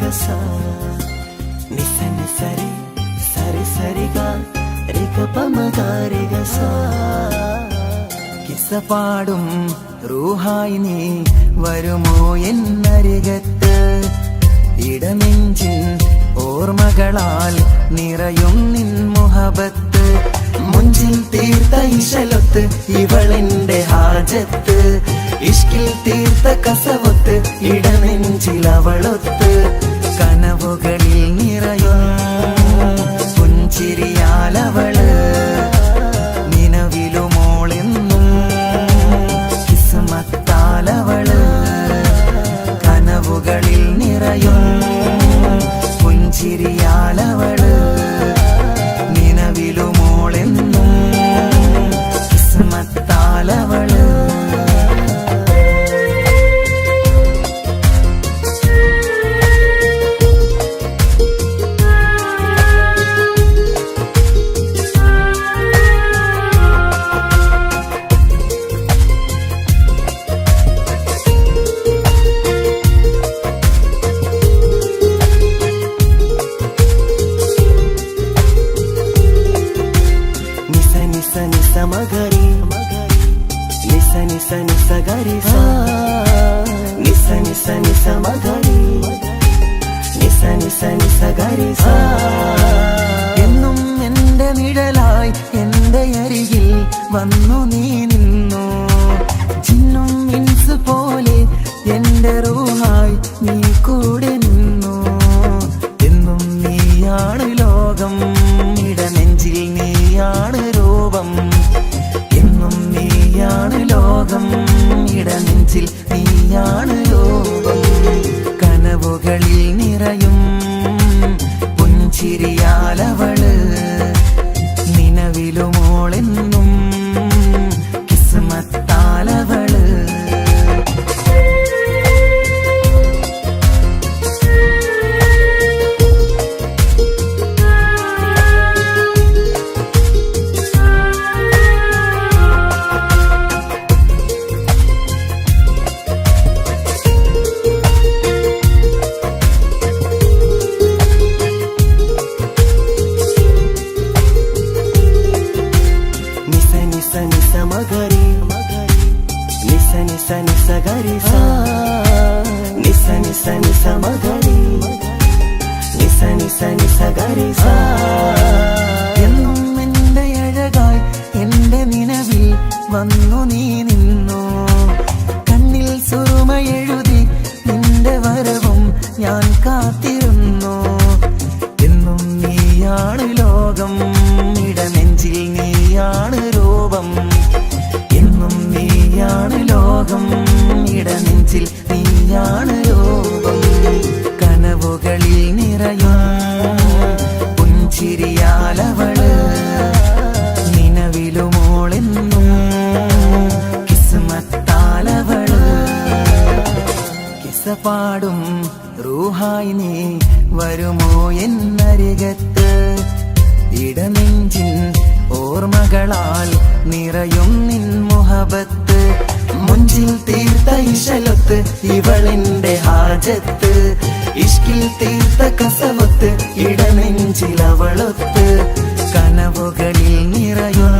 ഗസ നിസ നിസരി സരി സരി ഗ രി ഗ പ മ ഗ രി ഗ സ കിസ്സ പാടും റൂഹായി നീ വരുമോ എന്നരികത്ത് ഇടനെഞ്ചിൻ ഓർമ്മകളാൽ നിറയും നിൻ മുഹബത്ത് മുഞ്ചിൽ തീർത്ത ഇശലൊത്ത് ഇവളെന്റെ ഹാജത്ത് ഇഷ്കിൽ തീർത്ത കസവൊത്ത് ഇടനെഞ്ചിൽ അവളൊത്ത് കനവുകളിൽ നിറയും പുഞ്ചിരിയാലവള് നിലവിലുമോളെന്നും കിസ്മത്താലവള് കനവുകളിൽ നിറയും പുഞ്ചിരിയാലവള് നിലവിലുമോളെന്നും കിസ്മത്താലവള് മഗരി നിസ നിസ നിസ ഗരി സ നിസ നിസ നിസ മഗരി നിസ നിസ നിസ ഗരി സ എന്നും എന്റെ നിഴലായി എന്റെ അരികിൽ വന്നു നീ നിന്നു ചിന്നും മിൻസ് പോലെ എന്റെ റൂഹായി നീ കൂടെ നിന്നു എന്നും നീയാണ് ലോകം ഇടനെഞ്ചിൽ നീയാണ് രൂപം എന്നും നീയാണ് ലോകം ഇടനെഞ്ചിൽ നീയാണ് രൂപം കനവുകളിൽ നിറയും പുഞ്ചിരിയാലവള് നിലവിലുമോളെന്നും കിസ്മത്താലവള് മഗരി നിസ നിസ നിസ ഗരി സ നിസ നിസ നിസ മഗരി നിസ നിസ നിസ ഗരി സ എന്നും എന്റെ അഴകായി എന്റെ നിലവിൽ വന്നു നീ നിന്നു കണ്ണിൽ സുറുമ എഴുതി നിന്റെ വരവും ഞാൻ കാത്തിരുന്നു എന്നും നീയാണ് ലോകം ഇടനെഞ്ചിൽ നീയാണ് രൂപം എന്നും നീയാണ് ലോകം ഇടനെഞ്ചിൽ നീയാണ് രൂപം കനവുകളിൽ നിറയും പുഞ്ചിരിയാലവള് നിലവിലുമോളെന്നും കിസ്മത്താലവള് കിസ്സ പാടും റൂഹായി നീ വരുമോ എന്നരികത്ത് ഇടനെഞ്ചിൻ ഓർമ്മകളാൽ നിറയും നിൻ മുഹബത്ത് മുഞ്ചിൽ തീർത്ത ഇശലൊത്ത് ഇവളെന്റെ ഹാജത്ത് ഇഷ്കിൽ തീർത്ത കസവൊത്ത് ഇടനെഞ്ചിൽ അവളൊത്ത് കനവുകളിൽ നിറയും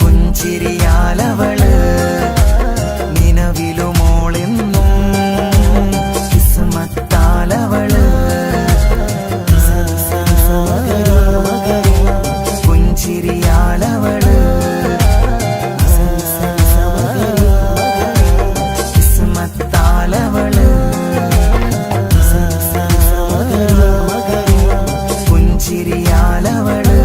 പുഞ്ചിരിയാലവള് നിലവിലുമോളെന്നും കിസ്മത്താലവള് പുഞ്ചിരിയാലവള് കിസ്മത്താലവള് പുഞ്ചിരിയാലവള്